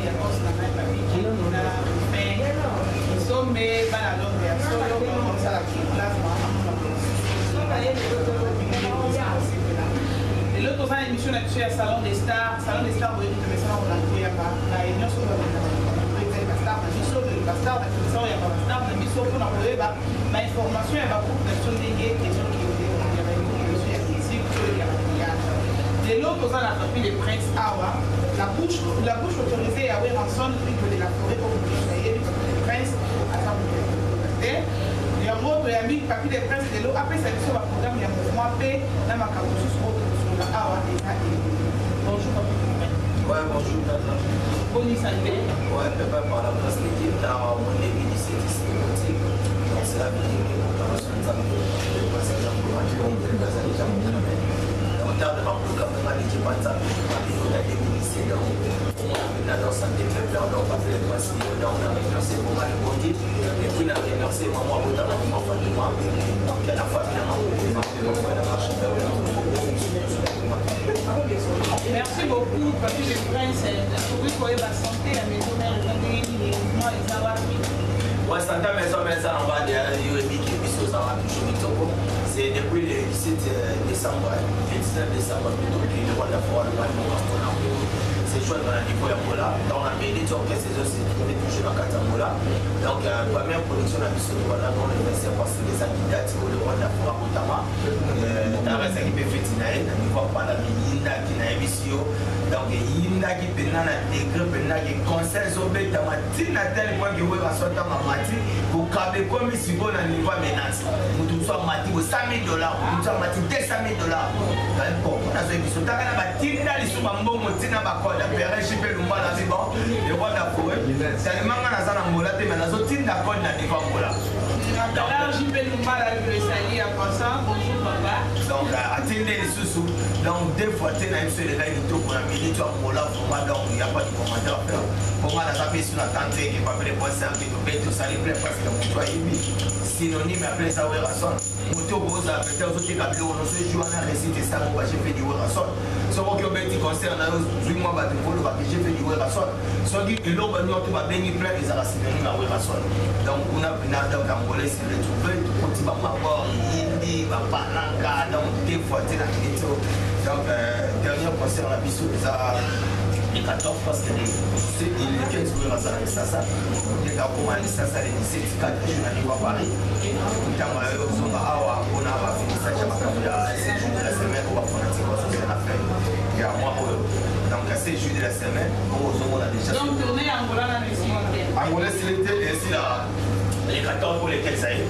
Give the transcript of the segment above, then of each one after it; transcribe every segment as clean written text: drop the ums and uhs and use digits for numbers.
ya cause na mai papi qui na mais ils sont mais bana longue ya solo comme ça la classe et l'autre fois émission là tu as salon des stars vous êtes mais ça on a trouvé ya pas la réunion sur le star na biso le star na biso ya ba star na biso pour na koyeba ma information ya ba pour personne ndenge question qui ya ba émission ya musique to ya mariage de l'autre fois la famille des princes awa la bouche autorisée à avoir un son de la forêt pour vous voyez les princes à ça vous ya moto ya mi papi des princes de l'eau après ça biso ba programme ya mouvement paix na makambo sur awa déjà bonjour papi. Ouais, bonjour Tata. Bonne santé. Ouais, papa par la presse l'équipe dans mon initiative politique. Donc c'est la vie qui est pour la santé. Le président pour la journée de la santé. En termes de programme, l'équipe a été ministère dans santé, donc pas fait le principe, donc on a remercié pour mal le body, et puis on a remercié maman pour ta maman Fatima, donc à la famille, merci beaucoup, Papi le Prince. Vous pouvez la santé, la maison mère, les mouvements, les savoirs. Ouais, santé maison mère, ça en va derrière l'URB qui est mis ça va toujours Mitoko. C'est depuis le 17 décembre, 29 décembre, plutôt que le roi de la forêt, le roi de la c'est chouette dans la niveau là. Dans la mairie, donc ces aussi trouvé toujours dans Katambola. Donc première production à Bissau voilà, dans le verset parce que les candidats au le roi de la forêt Otama. Dans la qui peut faire tinaï, on ne voit pas la Yinda qui n'a émission. Donc Yinda qui peut n'a intégré, peut n'a qui conseil au bête à matin à tel point que vous va sortir à matin pour caber comme si vous n'avez niveau menace. Vous tout soit matin au $100,000, vous soit matin $200,000. Bon, on a fait Bissau. T'as qu'à la Tinda les sous bambou, Tina Bako. La période je peux le voir là bon le roi de la forêt c'est le manga na zana mbola te mais nazo tinda code na niveau mbola alors je peux le voir là le salut en passant bonjour papa donc attendez les sous donc deux fois tu na monsieur le gars il tout pour la minute en mbola pour moi donc il y a pas de commentaire à faire pour moi la tapé sur la tente qui pas les points c'est un peu tout ça les parce que mon toi il synonyme après ça ouais raison moto boza peut-être aux autres cabines on se joue à réciter ça on va j'ai fait du raison ce qui est petit concerne moi bah j'ai fait du Werason. Soit dit que l'on va nous tout va bénir plein des arracines à Werason. Donc on a une arme d'Angolais sur le trouver, petit va mabor, Hindi, va Pananga, donc des fois c'est la vidéo. Donc dernier concert à Bissau, les 14 parce que les 15 Werason avec ça. Les gars pour moi, ça les 17 4 je n'ai pas Paris. On a fini ça, j'ai ma la semaine, on va prendre un petit conseil de la fin. Et à moi, donc à ces jours de la semaine, on a déjà. Donc tourner Angola dans les cimetières. Angola c'était ainsi les 14 pour lesquels ça y est.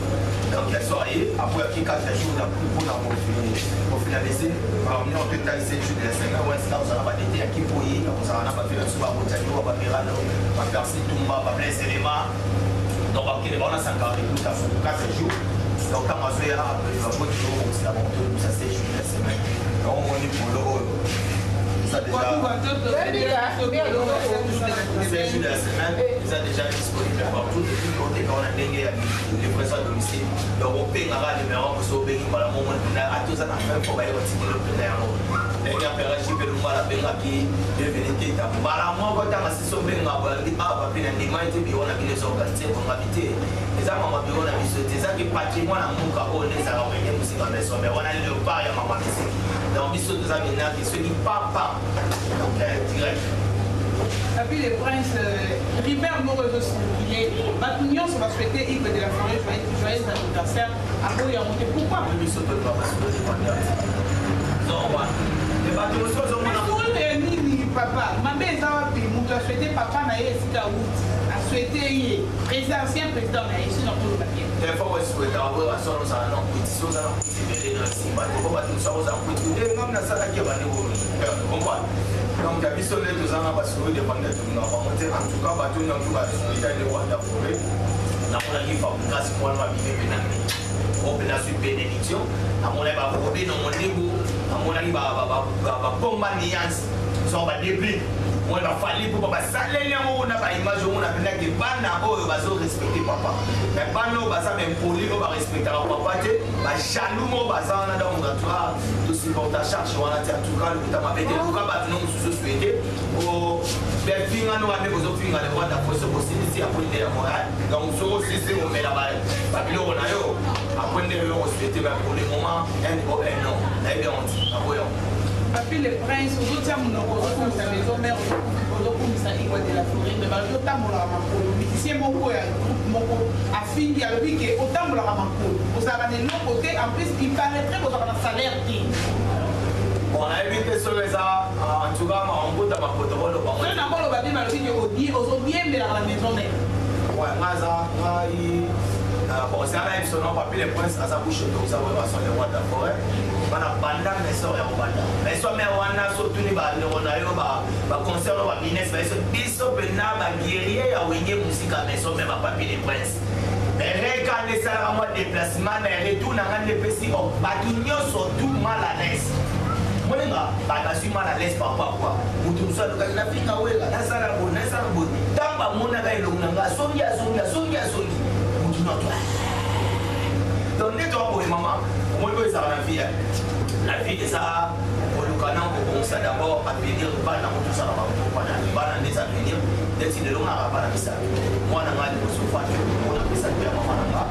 Donc la soirée, après qui 4 jours pour finaliser, on peut tailler 7 jours de la semaine, on va pas d'été à qui pour y, on va pas faire un soir à Botano, on va faire un on va faire Situmba, on va faire Séléma. Donc on a 50 pour 4 jours. Donc quand on fait un peu de la boîte, c'est la montée, ça 7 jours de la semaine. Donc on est pour l'euro. Ça déjà. C'est de la semaine, ça déjà disponible partout. Depuis qu'on est dans la dengue, les présents à domicile. Donc on paye un numéro pour sauver nous par le moment à tous en affaire pour aller retirer le plein. Les gars, je vais nous voir la benga qui est venue à Balamon, quand on a si sauvé, on va aller à Papine, et on a mis les organisés pour m'habiter. Les hommes ont besoin de se dire que patrimoine à mon carreau, les arabes, mais on a le pas et maman ici. Donc, ils sont des amis qui se disent papa. Donc, direct. Et puis les princes, Ribert Moreau aussi, il est Batunion, ça va souhaiter Yves de la Forêt, joyeux anniversaire. Après, il a monté pourquoi ils sont de papa, c'est le dépendant. Non, les bateaux sont au moins. Papa, ma mère, ça va a souhaité papa, naïe, c'est à a souhaité président, ancien président, naïe, c'est dans tout le papier. Des fois, on souhaite avoir un son, ça a un pétition, ça a un petit dans le cinéma. Il faut pas tout ça, on a un petit peu. Et même dans ça, qui va nous comprendre. Donc, il y a des soleils, nous en avons sur le dépendant de nous. En tout cas, bateau, nous avons le roi de la forêt. Nous avons dit, grâce à moi, nous avons dit, on peut la suite bénédiction. À mon avis, on va prober dans mon égo. À mon avis, on va bomber l'alliance. On va débris. On va falloir pour papa. Ça, les liens, on a pas image, on a bien que bana, on va respecter papa. Mais bana, on va ça même poli, on va respecter papa. Bah jaloux, on va ça, on a dans mon endroit. Tout ce qui porte à charge, on a en tout cas, le temps m'a pété. En tout cas, bah non, je souhaite. ben finga no ande ko zo finga le wanda ko so ko si apunde ya moral donc so si c'est on met la balle babilo na yo apunde yo c'était pour le moment un non là bien on dit aboyon. Puis les princes, aux autres hommes, comme sa maison mère, aux autres comme ça, ils de la forêt, mais aux autres hommes, on l'a ramassé. Si mon co a fini, il y a le week autant on l'a ramassé. Vous avez de l'autre côté, en plus, il paraîtrait que vous avez un salaire qui. On a évité ce ça, en tout cas, on peut avoir un protocole. On a encore le babi, mais aussi, aux autres bien, mais dans la maison mère. Ouais, moi, ça, bon, c'est un live, non, pas les princes, à sa bouche, donc ça va sur les rois de la forêt. Bana banda meso ya banda meso me wana so tuni ba na yo ba concert ba business ba so biso pena ba guerrier ya wenge musika meso me ba papi les princes mais reka ne sala mo déplacement na retour na ngande pesi o ba dunyo so tout mal à l'aise moninga ba suis mal à l'aise par quoi mutu so ka na fika wela na sala bo tamba mona ka ilonga nga songi mutu no to donc ne to ko maman moi je ça la vie de ça pour le canon pour commencer d'abord à venir pas dans tout ça pas dans des avenir d'être de longue à pas dans ça moi on a des souffrances on a fait ça bien maman en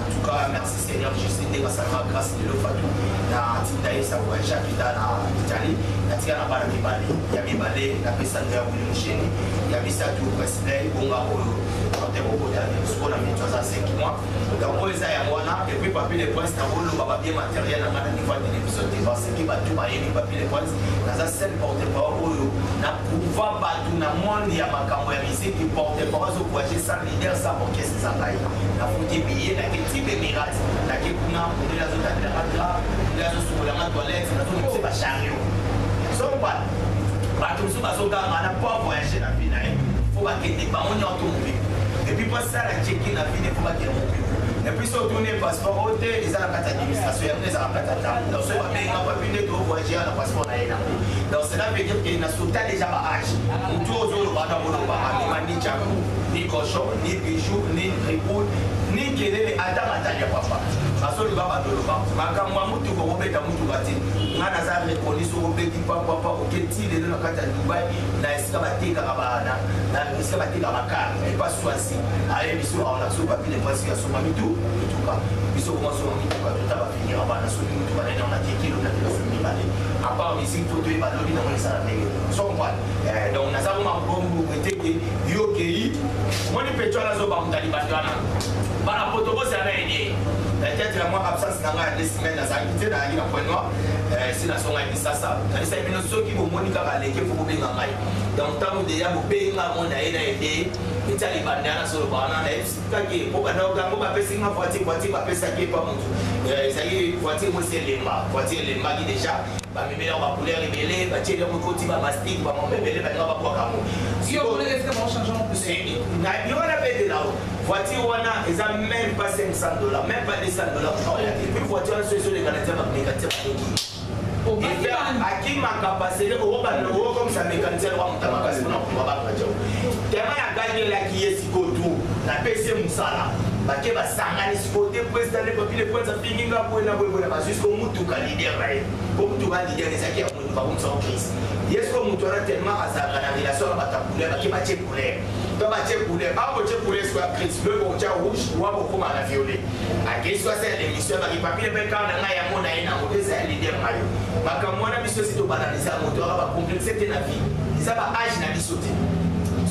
tout cas merci Seigneur je sais que ça va grâce de le fait na titaï ça voyage qui dans l'Italie na tia na pas mibale ya mibale na pesa ndio ya msheni ya bisa tu president bonga oyo côté Bogota sur la méthode à 5 mois donc on les a wana et puis papier les points na bolo baba bien matériel na ngana niveau de l'épisode de parce que ba tout ba yeli papier les points na za seul porte parole oyo na pouvoir ba tout na monde ya makambo ya musique qui porte parole so quoi sans leader sans orchestre sans bail na futi billet na qui type miracle na qui kuna pour les autres de la radio les autres sur la toilette na tout c'est pas chariot so pas ba tout so ba so ga na pas voyager na vie na faut pas que des ba on y automobile et puis pour ça la check-in la vie ne faut pas qu'il y ait mon bureau et puis surtout les passeports hôtel ils ont la carte d'administration ils ont la carte d'administration donc ce matin on va venir de voyager à la passeport na ina donc cela veut dire qu'il n'a sauté déjà à âge on tout aux autres bana bolo ba ni chakou ni cochon ni bijou ni tripoule ni kelele atanga ya papa parce que baba dolo ba makamwa mutu ko beta mutu bati ngana za reconnu so beti papa oketi le na kata Dubai na esika batika kabana na esika batika makara et pas choisi aye biso on a so papier les presque so mamitu tuka biso ko so mamitu ka taba finir abana so mutu ba na kilo na kilo fumi bale à part ici photo et balobi na ça la so quoi donc na za ma bombu eteke yoki moni petwa na zo ba mutali bandana bana protocole c'est avec aider peut-être moi absence dans la 2 semaines dans sa quitté dans la point noir si la son a dit ça ça c'est une notion qui vous monica va l'équipe pour bien ngai donc tant déjà vous payer ma mon aide aider et ça les bandana sur le banana est que pour bana on va passer une voiture va passer qui pas mon ça y est voiture moi c'est les ma qui déjà ba mimi on va couler rebelle ba tirer mon côté ba mastic ba mon bébé ba va pas comme si on voulait faire un changement c'est na yo la paix de là voiture wana ils ont même pas $500 même pas $200 et puis voiture sur les Canadiens négatifs aki makapasele o comme ça mécanicien wa mutamaka sona kwa ba kajo tema ya gagner la qui est sikotu na pese musala bake basangani sikote president le papier point ça finginga bona bona jusqu'au mutu ka leader rai ko mutu ka leader ne saki ya mutu ba comme ça en crise yesko mutu ara tellement azanga na relation ba takule bake ba check couleur to ba check couleur ba ko check couleur soit crise le bon cha rouge wa ko kuma na violet ake soit c'est l'émission ba ki papier be ka na ya mona ina mo des leader mayo makamwana biso sito banaliser moto aka ba complexité na vie ça ba âge na biso te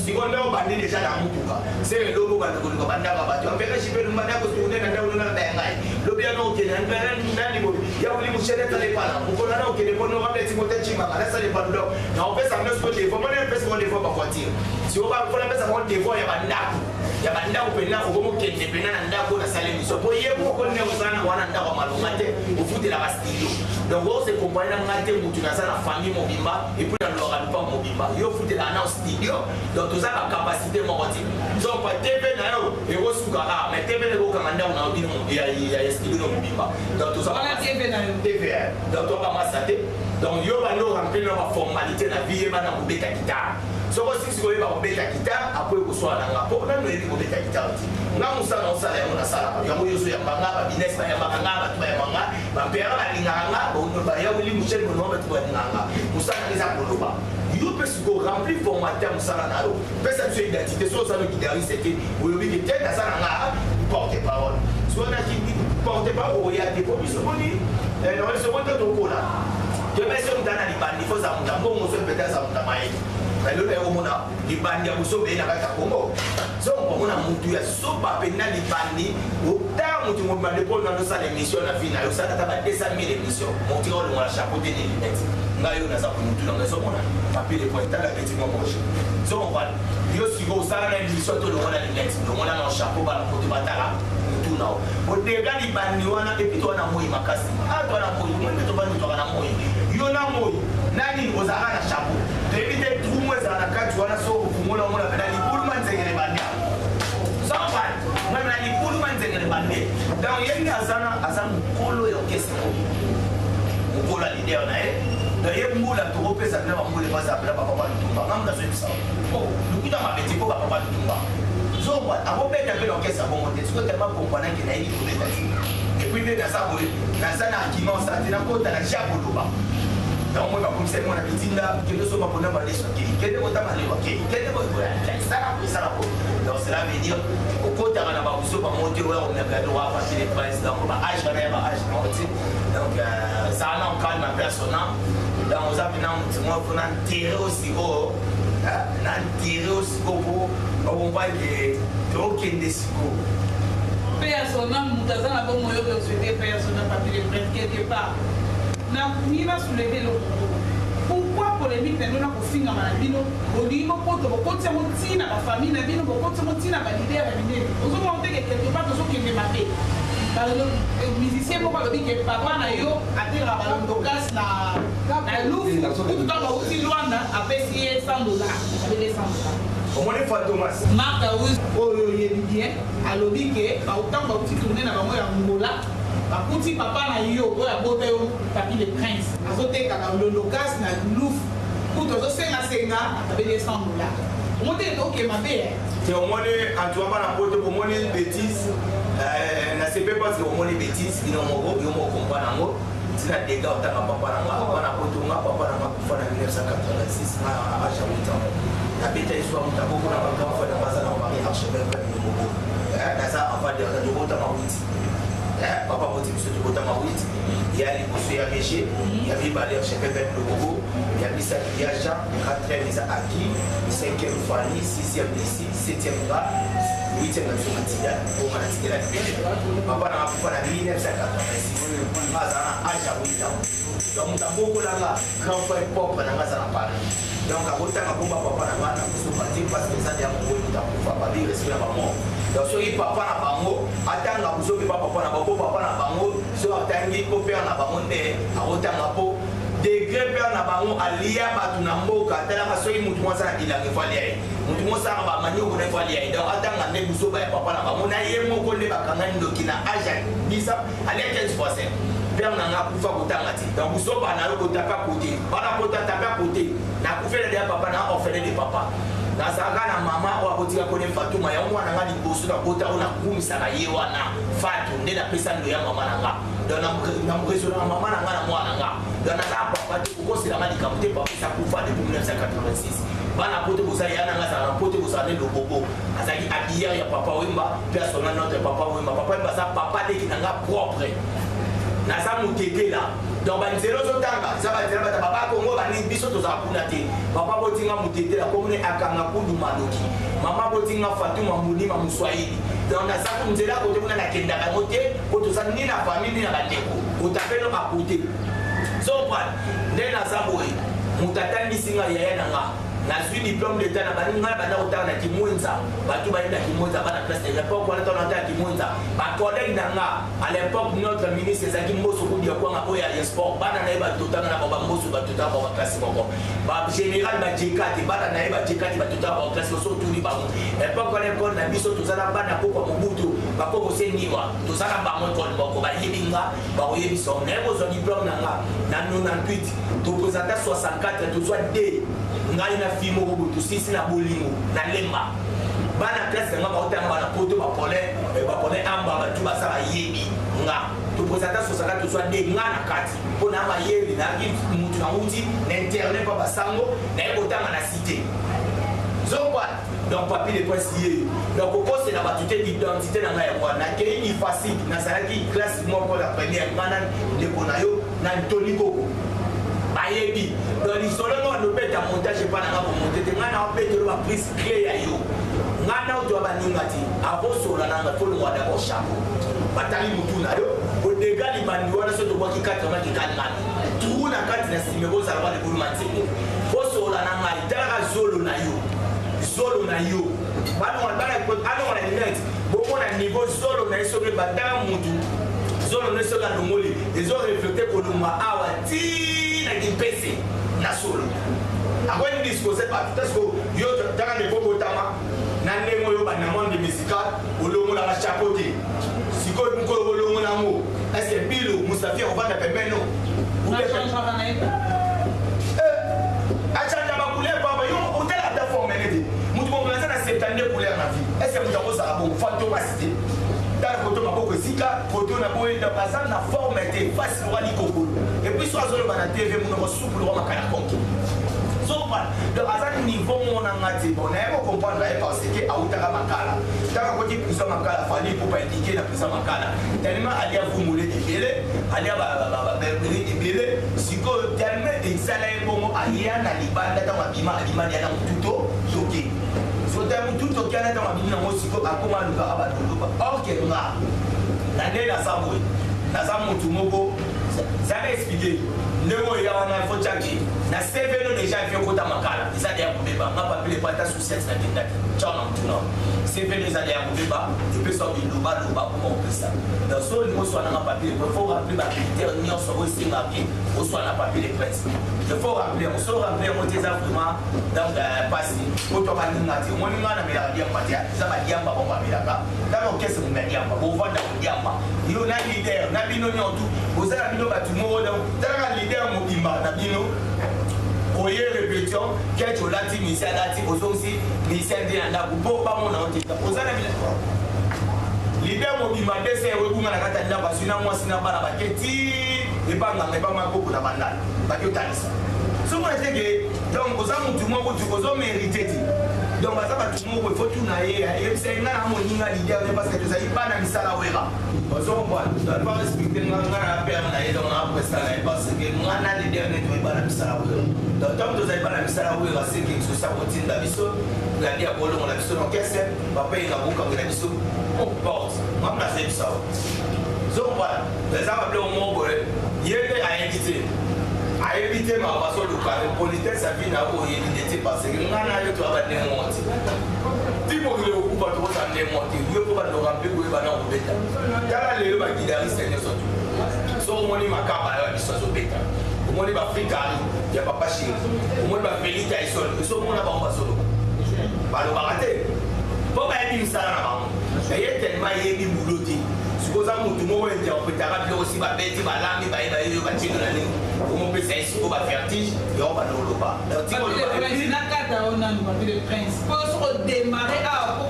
sikondo bandi déjà na mutuka c'est lobo bandoko bandaka bato ambeka chipelu mbanda ko tune na ndawo na ngai lobi ano okene mbere ndani bo ya uli mushele tale pala ukona na okene bono ngabele timote chima ala sale palo na opesa mno sport de fo mona pesa mo de fo ba voiture si o ba fona pesa mo de fo ya bandako pena ko mo kende pena na ndako na sale biso bo yebo ko ne ko sana wana ndako malumate ufute la bastudio donc on se comprend na ngate mutu na sana famille mobimba et puis na local pas mobimba yo fute la na studio donc tout ça la capacité moroti donc pas TV na yo et au sukara mais TV le ko kanda na odino ya studio mobimba donc tout ça on a TV na yo TV donc on va masate Donc yo bando remplir la formalité na vie bana kobeta guitare. Soko sisi ko yeba kobeta guitare après ko so na nga po na no yeba kobeta guitare. Nga musala osala ya mona sala. Ya mo yoso ya banga ba business ba ya banga ba to ya banga ba pera ba linganga bo no ba ya wili mushel mo no ba to ya linganga. Musala les akoloba. Yo peut se remplir formateur musala na yo. Peut ça tu identité so ça le guitariste que wo yobi que tête na sala nga porte parole. So na ki porte parole ya des propositions boni. Non se monte to ko là. Je vais sur dans les bandes, il faut ça monter. Bon, on se peut être ça monter mais le est au mona. Les bandes ya muso be na ka Congo. So on a mutu ya so ba pena les bandes. Autant mutu mo ba de pour dans ça l'émission na finale. Ça ta ba 200 000 émissions. Mon tiro le moi chapeauter les lunettes. Ngayo na ça mutu dans so mona. Papier les points la petit mo moche. So on va yo si go ça na émission to le mona lunettes. Le mona na chapeau ba la côté batala. Tout now. Au dégât les bandes wana et puis toi na moi makasi. Ah toi na moi, moi to ba toi na moi. Yona moi nani ozana na chapeau to éviter tout moi za na kati wana so kumula mona pena ni pullman zengele bandia so bad moi na ni pullman zengele bandia donc yengi azana kolo yo kesi mo kola leader na donc yembula to opesa na ba mbule basa pela papa lutumba ngamda so bisa oh lukuta mabeti ko papa lutumba so bad abo beta pe lokesa bon monte so tellement comprendre que na ili ko et puis de ça boy na sana akima sa tina kota na jaboloba. Donc moi comme c'est mon habitude là que nous sommes pour nous parler sur qui quel est votre malheur OK quel est votre ça donc cela veut dire au côté on a pas besoin de monter on a pas droit à passer les prises donc âge va âge donc ça on calme la personne donc on a maintenant moi pour enterrer aussi haut enterrer aussi haut on va que aucun décision personnel mutazana bon moyo de souhaiter personnel papier quelque part. Ni va soulever le pourquoi polémique nous na kofinga manabino olingo poto bokotia motina la famille na bino bokotia motina ba leader ya bino ozo monter quelque part ozo kende mabe par le musicien ko ba bi ke papa na yo atira ba londo gas na louf tout dans ba uti Luanda apesi $100 avec $100 au moins fois Thomas marque oyo yebi bien alobi ke ba autant ba uti tourner na ba mo ya ngola bakuti papa na yo oya bote yo papi le prince azoteka na lolokas na louf kuto zosenga senga atabeli $100 omonde toke mabe c'est au moins en tu vas na poto au moins bêtise na c'est pas parce que au moins bêtise ino mo comprendre ngo tina dega otanga papa na poto nga papa na kufa na 1986 na acha muta na beta iswa muta ko na banga fa na bazana ba archevêque ni mo na ça en fait de bota ma witi papa moti biso tokota mawiti ya liboso ya méché ya mibale ya chepepete lobogo ya misaki ya jean 4e eza aki 5e fani 6e lisi 7e nga 8e na biso matia oma na tikela papa na makufa na 1986 aza na age ya 8 ans donc moto abokolanga grand frère propre nanga aza na pari donc akotanga komba papa na nga na biso pati parce que eza nde ya mongoi moto akufa babi respect ya bamort donc soki papa na bango atanga busoki papa na bango papa na bango so atangi ko père na bango nde akotanga po degré père na bango alia batu na mboka talaka soki mutu mwasa na bilange fali yaye mutu mwasa na bamanyo ko ne fali yaye donc atanga nde buso ba papa na bango na ye moko nde bakanga ndoki na age bisa alia 15%. Père na nga kufa kotanga ti donc buso ba na ko taka côté bana ko taka côté na kufela de papa na orphelin de papa nazaka na mama oyo akotika kone Fatuma ya mwana nga liboso na kota oyo nakumisaka ye wana Fatu nde napesa ndo ya mama na nga donc namresona na mama na nga na mwana nga donc nazaka papa te kokoselanga likambo te papa esakufa depuis 1986 bana pote bosa ya na nga azala na pote bosa nde lobobo azalaki habilleur ya papa wemba personnel notre papa wemba aza papa teki na nga propre naza motete la donc banzelo zotanga za banzela bata papa Kongo bani biso tozala kuna te papa botinga motete la komune akanga kudu madoki mama botinga Fatuma Munima Muswahili donc naza kunzela kote kuna nakendaka mote po toza ni na famille ni na bandeko otapelo akote so pan nde naza boye motatangisi nga yaya na nga nazwi diplôme d'état na baninga bana otanga na kimwenza bato baenda kimwenza bana classe de l'époque wana tona otanga kimwenza ba collègue nanga à l'époque notre ministre ezaki mboso kudia kwanga oya ya sport bana na eba totanga na ba mboso ba totanga ba classe moko ba général ba jekati bana na eba jekati ba totanga ba classe so tuli ba époque wana école na biso tozala bana poko mobutu ba poko seniwa tozala ba mo école moko ba yebinga ba oyebisa on ebo zo diplôme nanga na 98 to présenter 64 to soit D ngai na fimo ko butu sisi na bolingo na lemba bana classe nga ba otanga bana poto ba pole amba ba tu ba sala yebi nga to présenter 64 to soit D nga na kati pona ma yebi na ki mutu na uti na internet pa basango na ebotanga na cité zongwa donc papier de presse yé donc au c'est la batute d'identité na ngai kwa na ke ni facile na salaki classe moko la première mana de konayo na Tony Koko ayebi dans l'isolo no no peta montage pas na ko monter te ngana opete lo ba prise clé ya yo ngana o to ba ningati aboso la nanga folo wa d'abord chapeau batali mutu na yo o degali bandi wana so to kwa kikata ma kikana tu na kati na simebo za ba de bulu matiko boso la nanga itara zolo na yo bana wana ko ano wana net bomo na niveau zolo na iso ke batala mutu zolo ne soka ndongoli ezo reflecter ko luma awa ti na dipese na solo akoni discourse pas parce que yo tanga de bobo tama na ndengo yo bana monde musical olongo la chapeauté siko mukolo olongo na mo est-ce que bilo Mustafi on va te permettre non ou les achanda ba couleur baba yo on t'a la forme nedi mutu mo placer na 72 couleurs na vie est-ce que mutu ko ça bon fantomacité dans le côté maboko sika côté na boye na bazar na forme était facile wali kokolo et puis soit zolo bana TV mon ko souple ko makana konki so pas de azar niveau mon ngati bon na ko comprendre là parce que autaka makala taka ko ti pisa makala fali pour pas indiquer la pisa makala tellement ali a vumule ibele ali ba bebele ibele siko tellement exala bon alia na libanda ta mabima alima ya na tuto yoki so tellement tuto kana ta mabima mo siko akoma luka abaduluba ok nga na ndela samwe na samu tumoko ça va expliquer ndemo ya wana fo chaki na CV no déjà fait kota makala ça dia kubeba ma papier pas ta sous 7 na dinda chama mtuno CV les dia kubeba tu peux sortir loba pour ça dans so ni mo so na papier il faut rappeler ba critère ni on so aussi marqué on so na papier de presse il faut rappeler on so rappeler mo tes vraiment dans passe ko to ba ngati mo ni ngana me la dia patia ça ba dia ba ba milaka dans caisse mo me dia ba bo vanda mo dia ba yo na leader na bino ni on tout bozala bino ba tu mo dans tala leader mo bimba na bino oye répétition quelque lati misi adati ozonsi misi ndenda kupopa mona oteka ozana bila leader mo bimba dese we bunga na kata nda basina mwasi na bana baketi ebanga meba makoko na bandala bakotalisa so moi c'est que donc ozamu tu mo ko tu ozo mériter ti donc ça va tout mo ko faut tout na ye et c'est ngana mo ninga leader parce que tu sais pas na misala wera ozo moi dans pas respecter ngana père na ye donc na pressa na parce que ngana leader ne tu pas na misala wera donc tant que tu sais pas na misala wera c'est que ça continue la biso la dia bolo na biso no kesse papa ina buka na biso on porte moi na c'est ça so voilà les appelés au mot yende a invité a éviter ma façon de parler politique ça vient à vous éviter parce que ngana yo to abane monti tipo que le okupa to ça ne monti yo ko ba do rampe ko ba na obeta tala le ba kidari sene so so moni makaba yo biso so beta moni ba afrika ya papa chéri moni ba felita iso so mona ba solo ba lo ba rate po ba ebi misala na ba et tellement yebi muloti supposa mutu mo wende opetaka bi aussi ba beti ba lambi ba yo ba tino na ni como pesa isso ba vertige yo ba no loba timo le na kata ona no papier de prince pour se démarrer à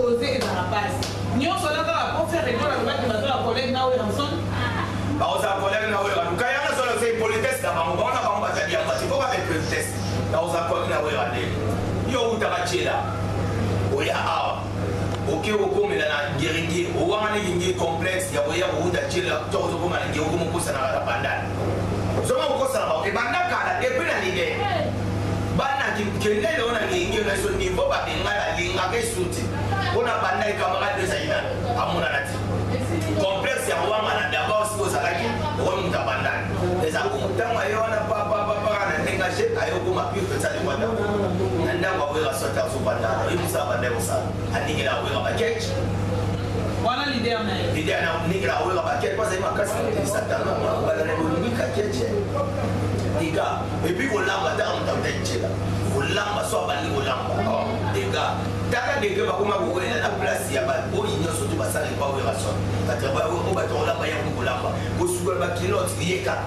oser dans la base nyo sola ka pour faire école avec ma collègue na Wilson ba oza collègue na Wilson kaya na sola c'est politesse da ba mo ba ba ta dia ba ti ko ba être politesse na oza collègue na Wilson yo utaka chela oya awa oke okomela na ngeringi owanga ne ngi complexe ya boya uta chela to zo koma ngi okomo kosa na bandana zoma kosa na ba e banda kala e pena lide bana ki kendele ona ngi na so niveau ba ngala linga ke suti ona banda e kamera de zaina amuna nati complexe ya owanga na daba osi kosa laki o muta bandana eza kumutanga yona pa na tenga marché ayoko mapi peut-être les wanda nanda wa wera sota so banda et ça banda ça ani la wera paquet wana leader na ni la wera paquet pas ça makasi de satana bala ne ni kakeche diga et puis on l'a dans ta tête là on l'a so bali on l'a diga daka de que ba kuma ko na place ya ba bo inyo so to basale kwa wera so bataba ko ba to la ba ya ko lamba ko suba ba kilote ye ka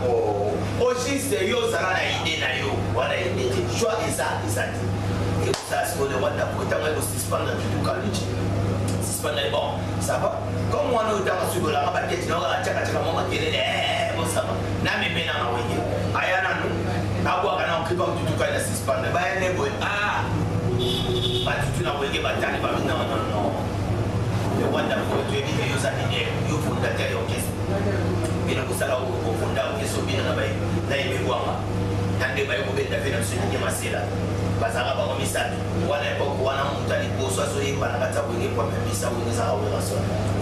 aussi c'est yo ça la idée na yo wala idée choix exact et ça c'est le wanda pour tanga ko suspendre tout college suspendre bon ça va comme on est dans sur la ba tete no ga chaka chaka mama kelele bon ça va na me mena na wengi ayana no abwa kana ko ba tout college suspendre ba ya nebo ba tout na wengi ba tani ba non le wanda pour tu dis yo ça idée yo fondateur yo qu'est bina kusala ukufunda ukeso bina na bai na imebwanga nande bai ko benda vina msingi masela bazanga ba komisatu wala ko wana mutali boso so yimba na kata wingi kwa misa wingi za hawo raso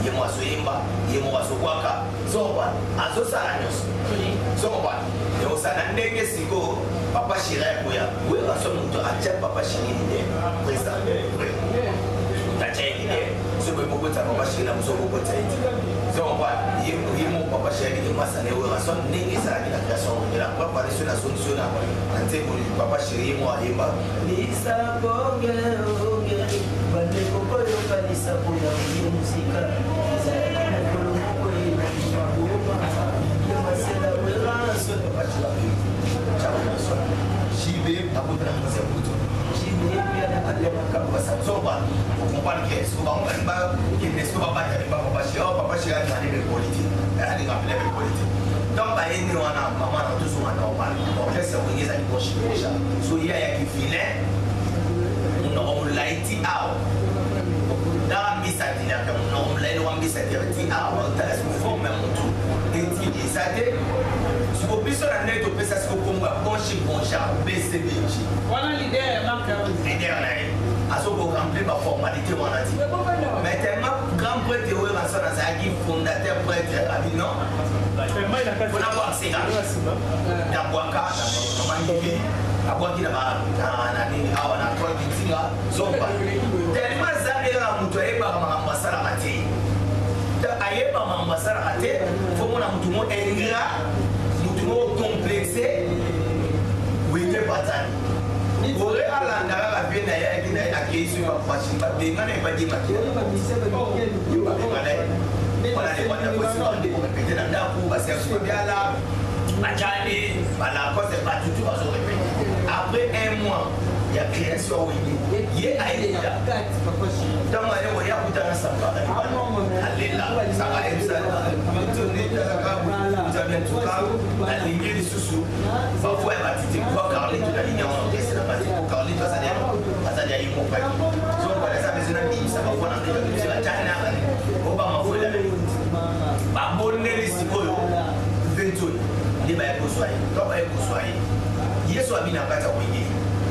yemo aso yimba yemo aso kwaka zoba aso sala nyos zoba yo sana ndenge siko papa shira ko ya we raso muto acha papa shiri ide president tacha ide so ko ko ta papa shira muso ko ta ide zoba yemo papa shiri ke masane we raso ndenge sala kila création de la papa reçu la solution ante ko papa shiri mo ayimba Lisa bonge bonge bande koko yo kanisa kuna muzika zaka na kolombo ina maboma ya masela wera so pachula chawo so shibe abutra mzee buto shibe pia na alema kama sazoba kupani kesu ba ngamba kesu ba ba papa shi ana ni politique ani ngapele politique donc ba yeni wana mama na tuzo wana opana on laisse kuingiza kikoshi kisha so ya kifile no laiti ao da misa tina kama no laiti wa misa tina ao ta forme mtu eti isate sipo biso na neto pesa sipo komba bonchi boncha BCBG wana leader marque leader na aso ko remplir ba formalité wana ti mais tellement grand prêtre ou rasana zaki fondateur prêtre abino kuna kwa singa na kwa kata na mangi abwaki na nini hawa na kwa kitinga zoba tellement zabela mtu eba kama mbasara mate da ayeba mbasara mate faut mona mtu mo engra mtu mo complexé wenge patani ore alanda la bena ya kina akisu kwa pashimba bengana ibadi makira wala ni wanda kwa sababu ndipo mpete na ndaku basi asubiala majani bala cause pas du tout à répéter après un mois il y a création oui yé aïda dans ma yo ya kutana samba alela sanga ebisa mutoni daga jamia tuka alingi susu parfois elle va titer pour parler de la ligne en orchestre la base pour parler de ça ya yimo pa so kwa ça besoin de ça va voir dans les la jana ko ba ma fola ba bonne risikoyo ventoni ni ba ko swai to ba ko swai yesu abina kata wengi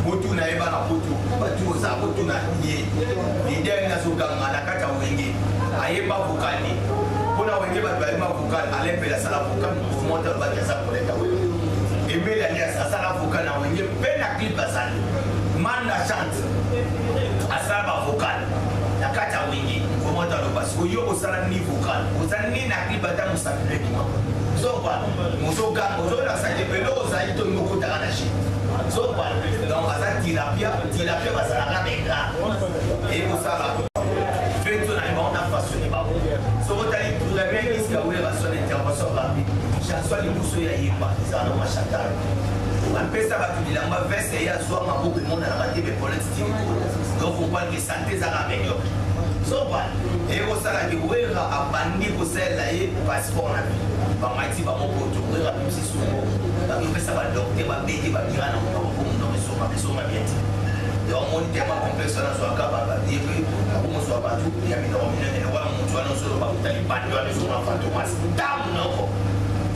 botu na eba na botu batu za botu na ye leader na so ganga na kata wengi ayeba vokali kuna wengi ba ba vokali alembe la sala vokali pour monter ba ya sa koleta wengi ebe la ya sala vokali na wengi pena clip asali manda chante asaba vokali na kata wengi pour monter le parce que yo osala ni vokali osani na clip ata musabile kima so ba musoga ozola sa depelo za ito ngoko takana shi so ba donc asa tilapia basala benga et ko sala fento na ba on a façonné ba so botali pour la même iska ou la son intervention rapide chanson les muso ya yimba za na mashakara mpesa batu bilamba veste ya zo mabuku mona na batebe politique donc on parle de santé za ramelio so ba et ko sala ki wera abandi ko sela ye passeport na bamati ba moko tourera pisi sumo ba pesa ba docteur ba beti ba birana ko ko ndo mesoma bien donc on dit tellement complexe na so akaba ba dire ko mo so ba tu ya mi no mine ne wala mo tuana so ba mutali ba ndio ni so ma fantomas tam no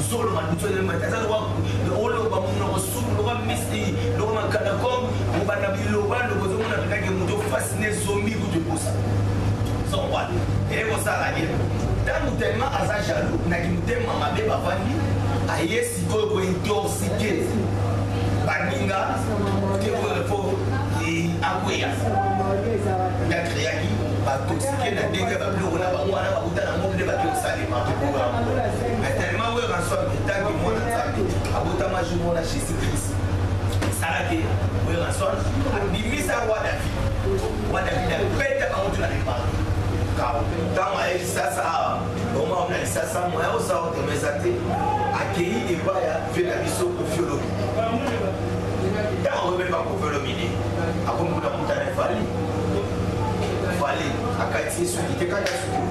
solo man mutole mata za wa olo ba mo no so lo ba misti lo ma kana kom mo ba na bilo ba ndo ko zo na kage mo to fasciner zombie ku te posa so what et ko sala ni dans tellement à sa jaloux na ki mutema mabe bavandi ayesi ko intoxiqué bani baninga faut akwea ya créaki batoxique na ndenge babiloko na bango wana bakuta na ngo nde bato osalema mais tellement we ransom etangi mwana nzambe abotama jour mona jésus christ esalaki we ransom abimisa roi david apeta bango tuna lepanga ntango ayeli sasa oma omna lisasa moya osa otemeza te akei ebaya ve na biso kofiolomi ntango obeba kofiolomi ne akomikuna mutana efali akati suki te kati suki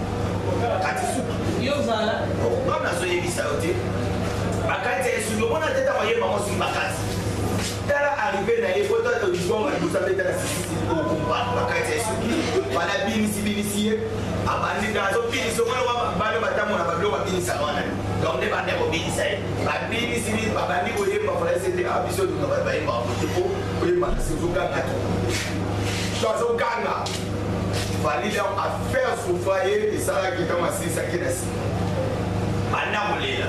kati suki yozala ngam nazoyebisa yo te bakati ya suki omona te ntango yeba ngo suki bakati tala arrive na ye poto libongo libusa mpe tala sisisi okumba bakati ya suki bana binisi ye abandi azobinisa omona bano batamona babiloko babinisa wana donc nde bande kobinisa ye babinisi babandi koyemba falaise te abiso dunga bayemba bakote po koyemba na sezoganga to so azoganga fallait donc à faire souffrir et ça là qui comme assis ça qui est assis maintenant on est là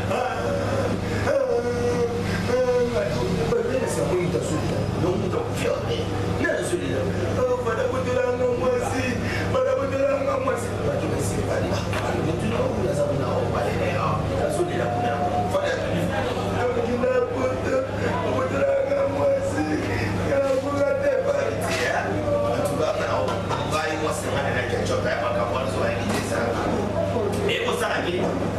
c'est bon ta soupe donc on doit faire mais là celui là voilà pour de la non moi si voilà pour de la non moi si pas de merci pas là mais tu n'as pas ça on a pas les là celui là voilà donc il a pour de la non moi si quand vous regardez pas tu vas là moi c'est mal à la question quand même quand on soit invité ça et au ça là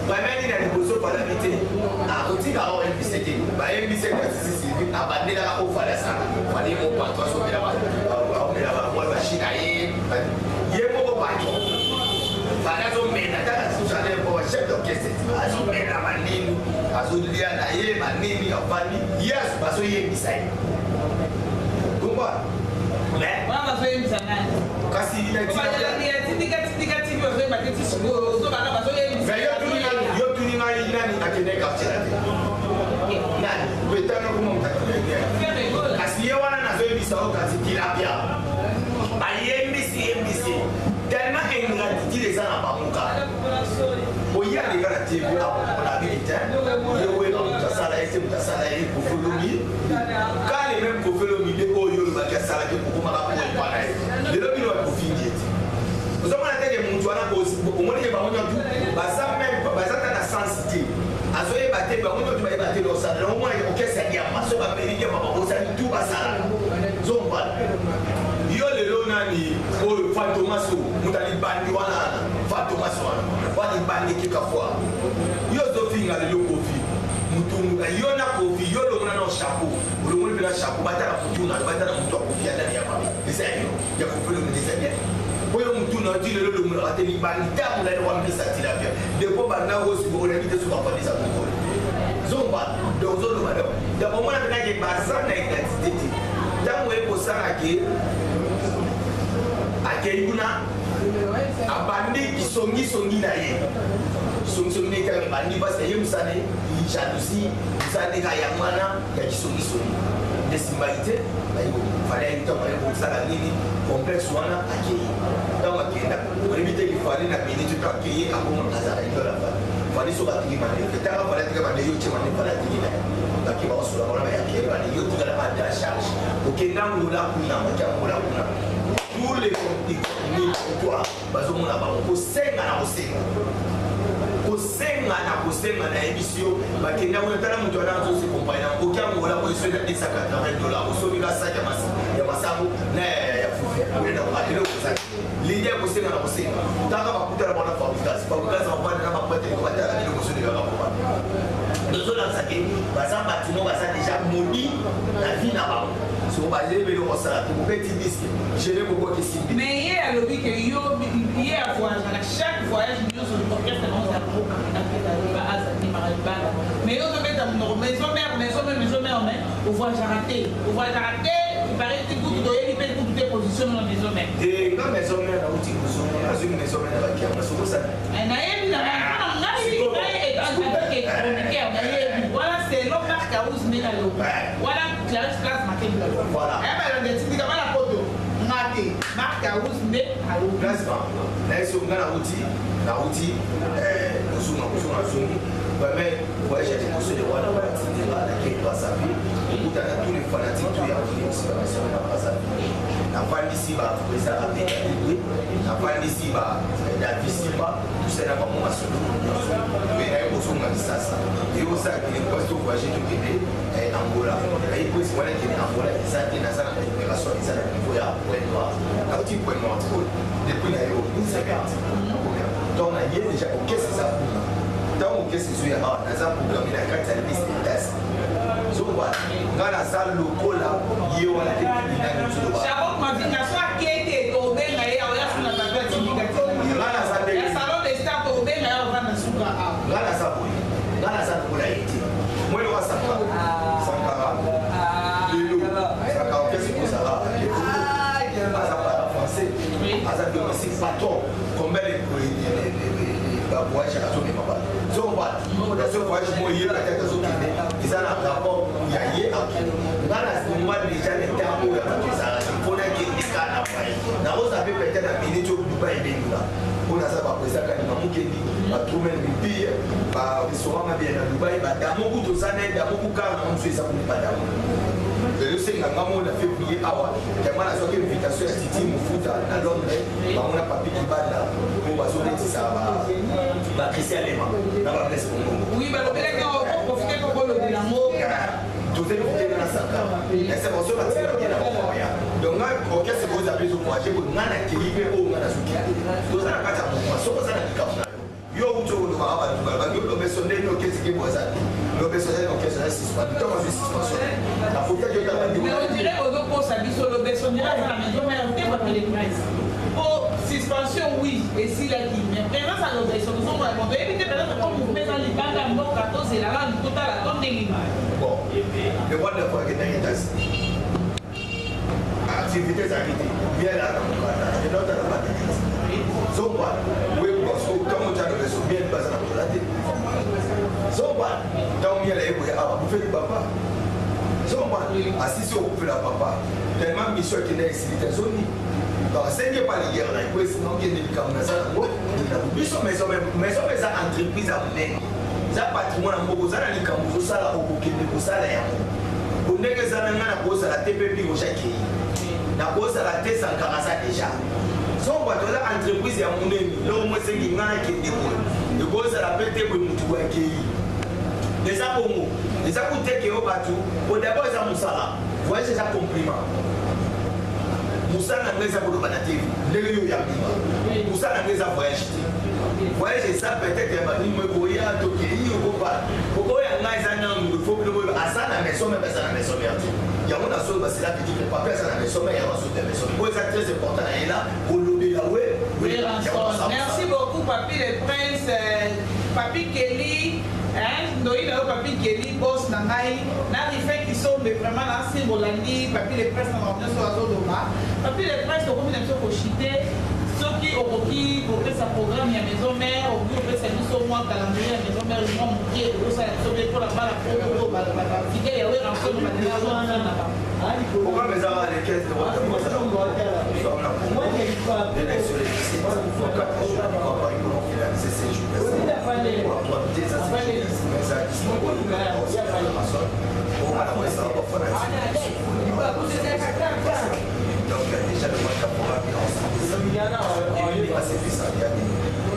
bah même il a des choses pas l'invité à côté quand on invité bah invité quand c'est abandé là au fallait ça fallait mon patron sur là on est là moi machine à y mon patron fallait zo mena tata suzale pour chef d'orchestre azo mena manini azo lia na ye manini afani yes baso ye bisai kumba mais mama fait une sanane kasi tindika TV ozo bateti siko ozo bana bazo ye yo tuninga nani akene quartier nani betana kuma mtakile kasi ye wana na zo bisa o kasi kilapia ba yembisi tellement ingratitude les ana bamuka oya les gars TV la vérité ye we na mutasala ese mutasala ye kufulumi kale même kufulumi de oyo bakasala ke kokoma ka kwa pana lelo bino ba kufindi uzomana tege muntu ana ko omoni ba onyo tu basa même basa ta na sensité azoye bate ba onyo tu ba bate lo sala no mona ko kesa dia maso ba merike ba bosa tu basala zomba yo lelo nani o fatomaso mutali bandi wana fatomaso wani bandi kika fois yo zo finga lelo kofi mutunga yo na kofi yo lo mona no chapeau lo mona bila chapeau batala kutuna batala mutu kofi ndani ya mama desayo ya kofi lo desayo oyo mutuna ti lelo lo mona ateni bandi tamu la wa mbisa tilapia depo bana wosi bo na bite suka pandisa ko zomba do zo lo madam da mona tena ke bazana identité tango ekosala ke akeibuna abandi kisongi na ye songi ne ka bandi basi ye musane jalousie musane ka ya mwana ya kisongi desimbalite bayo fale ya ntoka ya kusala nini complexe wana akei tango akenda olibite ki fale na minute to akei akoma azala itola fale so batiki mane tango fale tika mane yo chema ne fale tiki na baki ba osula bona ya akei bane yo tika la bande la charge okenda ngula kuna ngula kuna tous les contenus toi bazomona ba kosenga na kosenga na émission bakenda wona tala mutu ana zo se compagnie okiango wala ko iso de $180 osomi ka sa ya masabu na ya fufu wena atelo kozaki l'idée kosenga na kosenga taka bakutala bona fabrication ba bana na mapate ko batala ni ko soni ka ba dozola saki bazamba tino baza déjà moni la vie na ba so bazele belo kosala ko petit disque géré beaucoup de signe mais hier le week yo hier voyage à chaque voyage nous sur le podcast on a beaucoup mais on met dans maison mère on voyage raté il paraît que vous devez payer pour toutes positions dans maison mère et dans maison mère là où tu as une maison mère là qui a passé ça na yemi voilà c'est l'homme marque à ous mais voilà classe matin voilà et ben on dit que la photo ngati marque à ous mais à l'eau classe na eso ngana uti kozonga zongi vraiment voyage ya liboso de wana batindela nakei Brazzaville okutana tous les fanatiques to ya kolimisi bamisio na Brazzaville nafandisi baprésident abeka libre nafandisi David Simba tusena bango masolo me naye kozonga lisasa eyosala kene kwasi to voyage tokende Angola naye kwesi wana kende Angola eza te naza na récupération eza na niveau ya point noir nauti point noir depuis na yo 50 donc naye déjà okesi eza kuna ntango okesi ezoya awa naza programme na kati ya liste test zoba nga naza lokola ye wana te Chabot Mavinga so akete tobenga ye oya suna tata tindika nga naza nde ya salon de star tobenga ye ovanda suka awa nga naza boye nga naza lokola ye te mwene wa Sankara lelo Sankara okesi kozala aza para français aza domestique patron combien de voyage azomema bato zoba nazo voyage mo ye peut-être azokende eza na rapport ya ye akende nga na moi déjà le temps oyo bato ezala mpona kende kana voyage nakoza mpe peut-être na minute oyo Dubai ebenga mpona aza baprésident kanima mokendi batrumen mipie barestaurant mabie na Dubai badamoku toza na damoku kaka na mosu eza kuni badamoku esenga nga mona février awa tellement nazwaki invitation ya Titi Mofuta na Londres bamona papi kibanda po bazonetisa Christian Lema na bapresse Congo oui balobelaka profite kokolobela mo tozeli kokende na Sankara intervention batikaki na bamoya donc nga orchestre koza mpe ezokoage ko nga na kei mpe oyo nga nazokende toza na kati ya mokuma soko oza na likambo na yo uti olobaka bato bangi olobeso ndeni okesiki bozali lobeso ndeni okesio na suspension ntango azwi suspension na fotaki otala mais on dirait ozokosa biso lobeso ndeni aza na maison mais ote bapele prince po suspension oui esilaki mais présence ya lobeso tozomona moto oyebi te peut-être ko mouvement eza libanga mboka tozelala totala to ndenge bon le roi de la foi akendaki États-Unis activité ezalaki te bien na mokanda elota na batekisi zoba ntango otya lobeso bien baza na kotola te zoba ntango miela eboya awa bufeli papa zoba asisi okufela papa tellement mission ekende esili te zoni donc asengi epa ligere na ekwesi naokende likambo naza nango biso maison eza entreprise ya monene eza patrimoine ya moko oza na likambo ozosala okokende kosala yango ondenge eza na ngai na kozala te mpe bingosakei na kozala te Sankara aza deja so bato eza entreprise ya monene loko mo esengi ngai nakende boye ekozala mpe te boye motu akei eza bongo eza kuteke yo bato po dabord eza mosala voyage eza compliment mosala na ngai eza koloba na te ndenge yo ya bima mosala na ngai eza voyage te voyage eza peut-être ya banimo ekoya tokei okoba okoya ngai eza nango ifo biloko aza na maison meme aza na maison mère te yango na solo basila petit que papa aza na maison mère yango azo te maison oyo eza très important na ye là kolobela we merci beaucoup papi le prince papi Kelly Ndoyi na papi Kelly boss na ngai na rife qui sont vraiment na simbolandi papi le prince na ramener sur azoloba papi le prince okomi na biso koshite soki okoki kopesa programme ya maison mère okoki kopesa biso mwa calendrier ya maison mère mwa moke okosala biso mpe mpona bana po batike yawe ransono bateazona na ba programme ezaka les 15 de votre donc déjà le mois de programme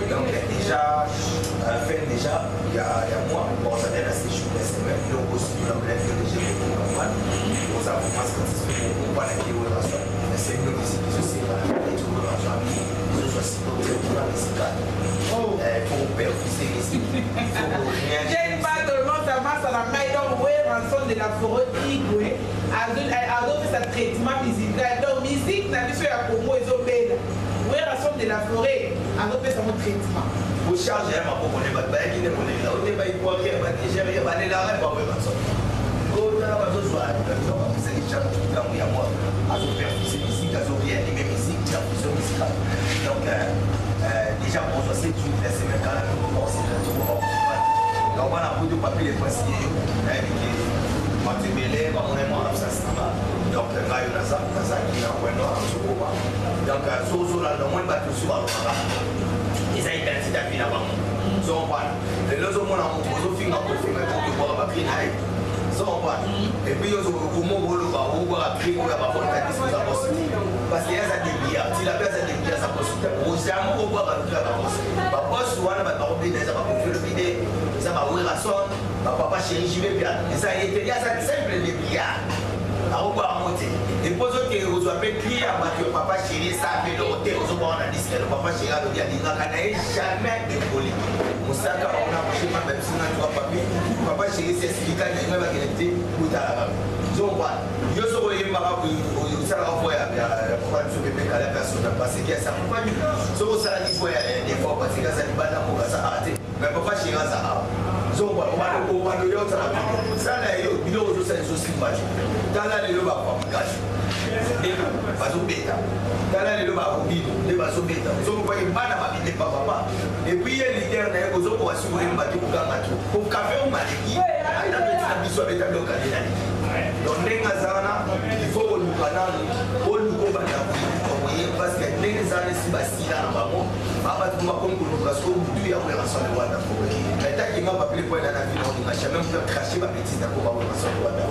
donc déjà à la fin déjà il y a moi bon ça vient assez chaud c'est même donc aussi dans la vie de j'ai normal pour ça pour moi c'est pour pas la qui relation mais c'est une musique qui se sert et tout le monde je suis si pour la musique pour perfuser ici j'ai pas de nom ça va ça la maille donc ouais rançon de la forêt igwe adopte sa traitement musical donc musique na biso ya Congo ezobela ouais rançon de la forêt adopte sa traitement pour charger ma pour les batailles qui ne connaissent pas on est pas quoi qui va Nigeria va aller là pas ouais rançon go dans la base soit donc c'est les gens qui comme il y a moi à se faire ces musiques à se réanimer musique dans plusieurs musicales donc déjà pour ça c'est une la semaine quand même on s'est retrouvé donc on a beaucoup de papier les principes matébélé on est moins ça va donc là il y a ça qui a un noir donc sur là le moins bateau sur alors ils ont identité à vie là-bas so on. Les autres monde en poso finga pour faire pour boire ba clean high. So on. Et puis yo au moment où le ba ou boire clean ou ba pour ta discussion possible. Parce qu'il y a ça des bières, si la personne des bières ça possible. Au jamais au boire ba clean ba boss. Ba boss wana ba ba obéir ça ba pour faire le bidé. Ça va ouvrir la sonne. Ba papa chéri j'y vais bien. Et ça il y a ça simple les bières. À monter. Et pour ceux qui vous avez crié à votre papa chéri, ça fait le hôtel, vous avez dit que le papa chéri a dit qu'il n'a jamais de poli. Moussaka, on a marché, même si on a trois papiers. Papa chéri s'est expliqué qu'il n'a pas été pour ta donc, je suis au Yémara pour ça la fois pour se péper à la personne parce qu'il y a ça pas du tout. Ça il faut des fois parce que ça n'est pas pour ça arrêter. Mais papa chéri ça. Donc, on va le dire ça là il y a d'autres choses aussi match. Dans la le va pas cash. Et pas au bêta. Dans la le va au bidon, les va au bêta. Donc, on va y pas na bidé papa. Et puis il y a leader na ko zo ko assurer mbati ko kanga tu. Ko café au maliki. Aina beta biso beta do kanina. Donc, il faut que nous prenions parce que les années si basi là na bango baba tu ma comme nous parce que nous tu ya pour raison de wanda pour mais tant qu'il m'a pas appelé pour aller dans la ville on n'a jamais pu cracher ma petite pour avoir raison de wanda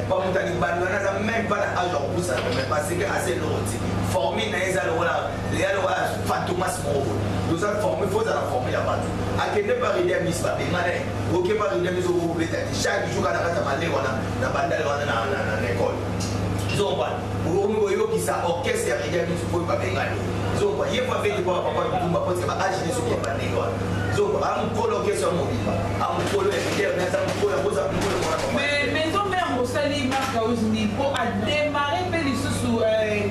pas mon tani banana ça même pas à leur pour ça mais parce que assez l'autre formé na eza le wala les wala fantomas mo nous a formé faut la former la base à que ne pas rider mis pas bemane OK pas rider mis au beta chaque jour kana kata male wana na bandale wana na école donc pour nous voyons qui ça orchestre et rider mis pour pas bengani donc il faut faire pour papa tout parce que agir sur qui pas négo donc am coloquer sur mon vivant am coloquer mais ça me coloquer pour ça mais donc même au sali marque au niveau à démarrer les sous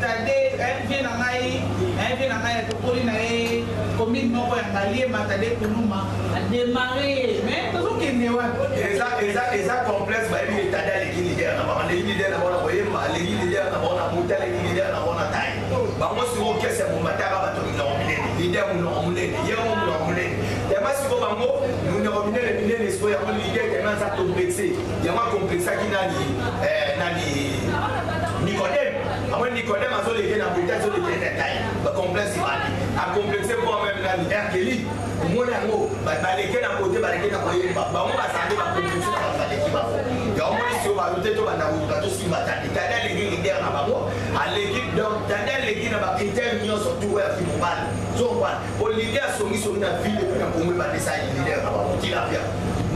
tadé vient na ngai to polina e commune moko ya ngalié matade kuluma à démarrer mais tout que ne wa eza complexe ba bi tadé les leader na ba les leader na bona boyema les leader na bona mutale les leader na bona tai ba mo si o kese mo mataka ba to no minene leader mo no minene ye mo no minene ya masi ko ba mo no minene so ya mo leader ya na sa complexé ya ma complexa ki nani Nicodème après Nicodème a les na buta so les détails ba complexe ba a complexé pour même nani Erkeli mo na ngo ba les na côté ba les na ko yeba ba mo ba sa ba complexé ba les ki ba ya mo si o ba luté to ba na buta to si mata tadé les leader na ba mo à l'équipe donc tadé les na ba critère nyo surtout ya fi mobile so ba pour leader songi na ville pour na kongo ba les leader na ba ki la bien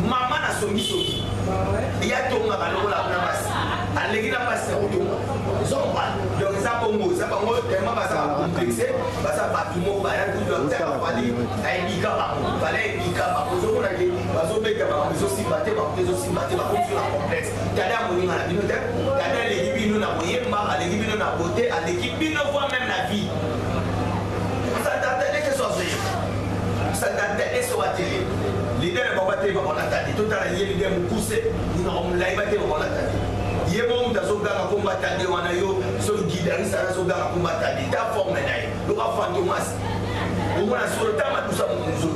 mama na songi ya tonga ba lokola na basi aleki na basi ya kotonga zomba donc ça bongo tellement basa complexé basa batu mo ba ya kudo ta fali ay bika ba fale bika ba ko zo na ke bazo beka ba zo simbate ba ko sur la complexe tada mo ni na bino te tada leki bino na moyemba aleki bino na beauté aleki bino voit même la vie ça date de que ça date de ce télé leader ba bate ba on atadi tout à l'heure leader mu poussé nous on l'a bate ba on atadi yebo mutazoga combattre de wana yo so guidari ça zoga combattre ta forme nae lo ka fantomas o mona sur le tama tout ça munzo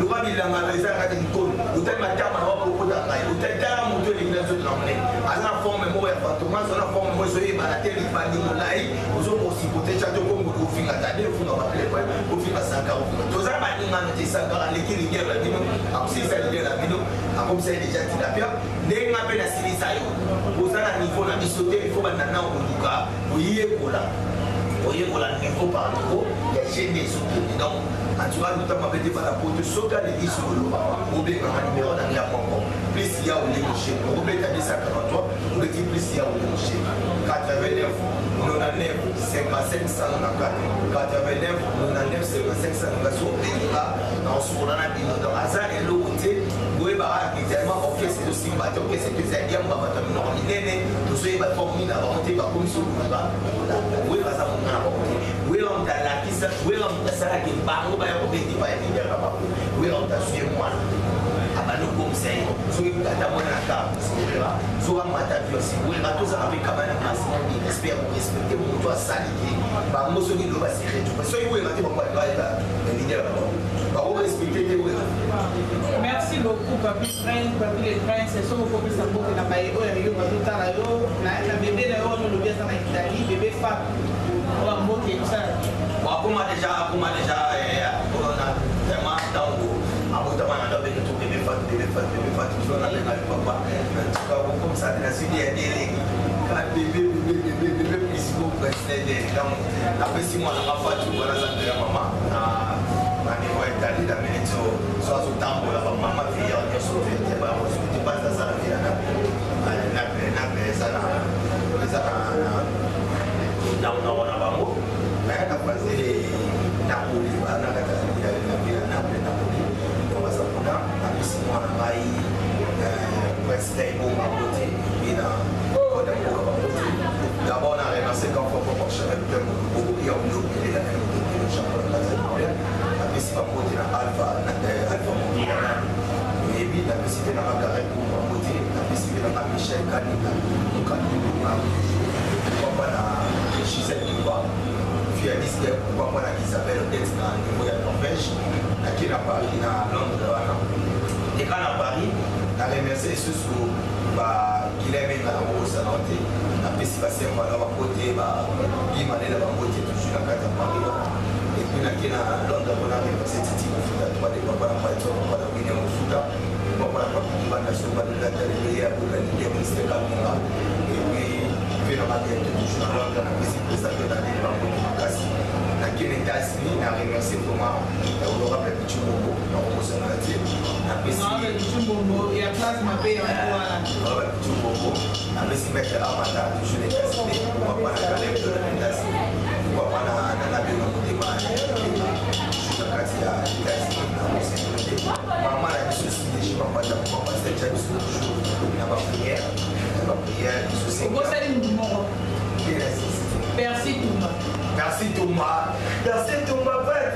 lo ka bilanga les ara ka kon lo ta matama wa ko da ngai lo ta dara muto ni na zo namne ana forme mo ya fantomas ana forme mo so yeba na tele bandi mo lai o zo ko si pote cha to ko mo finga ta de funga ba pele ko finga sanga o to za ba ninga no tisanga le kiri ngela bino am si sa de la bino am comme ça déjà tilapia nenga pe na silisa yo ozana niveau na bisote il faut bana na oluka oyekola niveau par niveau ya chaîne des autres donc en tout cas nous t'avons appelé par la porte soka les isolo oublie quand numéro dans la pompe plus il y a au négocier oublie ta 143 oublie plus il y a au négocier 89 99 55 194 89 99 55 194 dans ce qu'on a dit dans hasard et l'autre oui bah tellement ok c'est aussi bah ok c'est que c'est bien bah bah non nene nous sommes pas comme nous avons monté bah comme ça oui bah ça on a oui on t'a la qui ça oui on t'a ça qui bah on va y avoir des débats et des débats oui on t'a suivi moi ah bah nous comme ça so il t'a mon accord c'est là so on m'a t'a vu aussi oui bah tout ça avec quand même un respect pour respecter mon toi salier bah moi ce qui doit se faire tout so oui bah tu vas pas être leader bah on respecter tes oui. Merci beaucoup, Papi les Princes, c'est ça qu'on peut savoir que la baille, il y a tout à l'heure, la bébé là, on le vient en Italie, bébé femme, on va moquer ça. Bon, comment déjà, on a vraiment dans toujours la même papa. Tu vas comme ça, la suite est bébé, plus beau président. Après 6 mois, on a fait tout voilà ça de la maman. On niveau étalé la minute soit au temps pour la maman fille en sauvé. Tu passes à ça la vie là. Ça mais on a passé Napoli, on a Napoli. On va s'appeler on a maï Wesley au Maboté et d'abord on a renoncé quand on peut chercher beaucoup et on a oublié la championnat national. Après c'est pas côté Alpha Mondial et puis la visite dans la carrière pour Maboté, la visite dans la Michel Kanina, donc on a Gisèle Dubois. Puis elle dit pourquoi moi Isabelle Odette dans le niveau de la Norvège, qui est à Paris, à Londres. Et quand à Paris, on a remercié ceux qui l'aiment dans la rose à Nantes. Après, si passé on va côté, il m'a dit la beauté toujours dans la carte à Paris. Et puis à Londres, on a remercié Titi Kofuta, trois des papas, on va la Winnie Kofuta, on va la nation, on va la télé, on va la ministère Kamura. Et puis, on a toujours dans Londres, on a précisé ça que l'année, on va qui est États-Unis, on a remercié comment on aura fait petit bobo dans le personnalité. Non, le petit bobo, il y a place ma paix en voilà. Ouais, petit bobo. Après, si mettre Amanda, toujours les États-Unis, on va pas la galère de l'États-Unis. On va pas la bien au débat. Je suis dans le quartier à l'États-Unis. Maman a dit ceci, je ne vais pas dire pourquoi parce que j'ai dit toujours. Il n'y a pas de prière. Il n'y a pas de prière. Pourquoi ça dit mon Merci Touma. Merci Touma. Merci Touma, frère.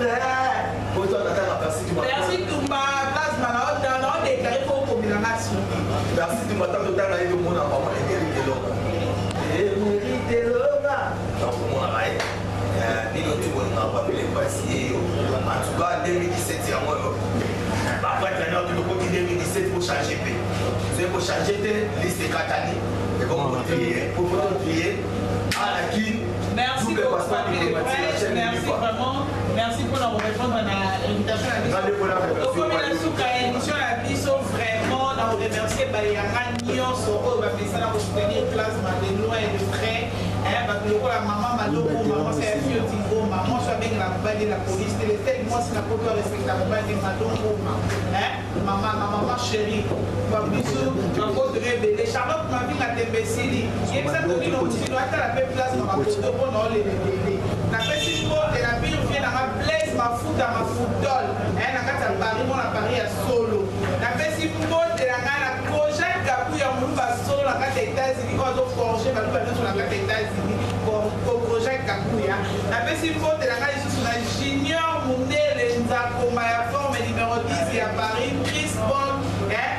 Pourtant, on attend la Merci Touma. Merci Touma. Place Malao, on a déclaré pour combination. Merci Touma, tant que tu as eu le monde en maman, et mérite l'homme. Et mérite l'homme. Donc, pour moi, ni le tout, on n'a pas pu les passer. En tout cas, 2017, c'est à moi. Après, maintenant, tu peux continuer 2017 pour changer. C'est pour changer tes listes de Catanie. Et pour trier. Merci beaucoup, merci vraiment. Merci pour nous répondre à l'invitation à l'émission. Donc, comme il a sous l'émission à l'émission, vraiment, nous remercier Bayanga Nyonso, on va faire ça pour soutenir plasma de loin et de près. Parce que la maman m'a dit, maman, c'est un vieux tigo, maman, je suis avec la police, moi, c'est la police respectable, maman chérie, Charlotte m'a dit la Tembessili, il y a ça pour nous, si nous avons la paix place, on va pour les bébés. La paix, si je et la paix, on vient dans ma place, ma foot à ma football, la carte à Paris, mon appareil à solo. La paix, si je et la projet, Kapouya, mon va solo, la carte des États-Unis, quand on forger, ma loupe sur la carte des États-Unis, pour projet Kapouya. La paix, si je et la carte sur la junior, Mounel, Nzakoma, la forme numéro 10, à Paris, Chris Paul,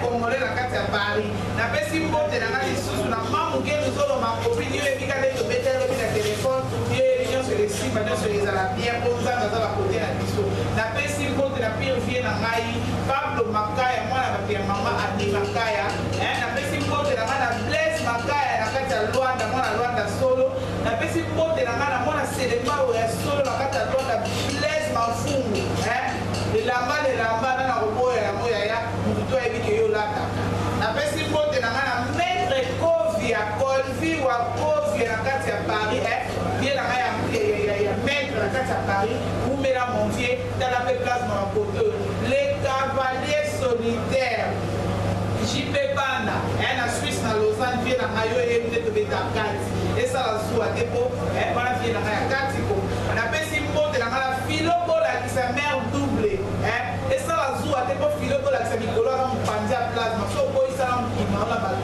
Congolais, la carte à Paris. La paix, si je et la carte sur la maman, nous sommes ma copine, et puis quand elle te met le téléphone, sur les sites, sur les alabiens, pour ça, dans la côté la biso. La paix, si vous la pire vient dans Maï, Pablo Makaya, moi, la maman a dit Makaya. La paix, si vous la Blaise Makaya, la carte à loi, la loi de solo. La paix, si vous la moi, la célébrement, ou la solo, la carte à loi, la Blaise Mafou. Et la main, dans la robot, et la moya, vous doit éviter Yolata. La paix, si vous la maître Kovi, à Colvi ou à Kovi, la carte à Paris, bien la mettre la carte à Paris, vous mettez mon pied dans la place dans la côte. Les cavaliers solitaires, JP Banda, en Suisse, dans Lausanne, vient dans Mayo et vous êtes à 4. Et ça, la sous à dépôt, voilà, vient dans la 4. On appelle si monte dans la philobola qui sa mère doublée. Et ça, la sous à dépôt, philobola qui sa microla, on pandit à place, mais ça, on ça, on m'a la balle.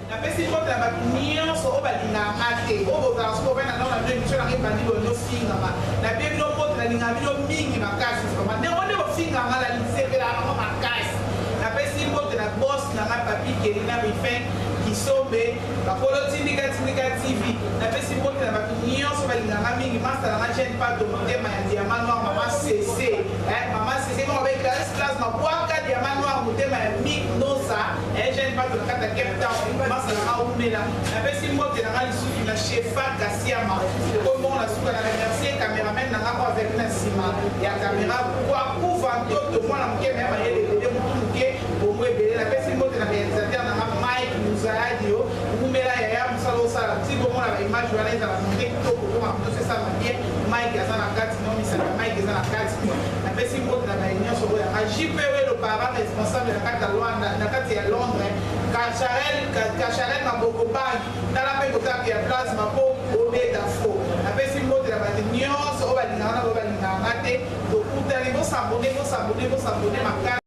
La personne qui a une so obalinga mate obo za so bana na na ndio na ngibandi bo no finga ma na bebe no pot na linga bilo mingi makasi kama ne wone bo finga ngala lisebela na makasi na personne qui na boss na ma papi ke na rifen qui sombe ba polo tindika TV na personne qui na ba so balinga mingi master na chaîne pas de monter ma diamant noir maman CC maman CC mo avec la classe ma boaka diamant noir monter ma mic no ça jeune pas de la carte Cape Town la personne qui a la chef Gassiama, comment la souka la remercier caméraman n'a pas avec la cima et la caméra pour couvrir tout le monde qui est même les bébés pour la wana ezala monte kitoko mpona moto esala bien mike aza na kati no misala mike eza na kati napesi mbote na baye nyonso oyo agi mpe oyo le parent responsable na kati ya Londres Kacharel maboko bangi tala mpe kotaka ya plasma mpo obeda fo napesi mbote na bato nyonso oyo balingaka na oyo balingaka te tokutani bosabone makasi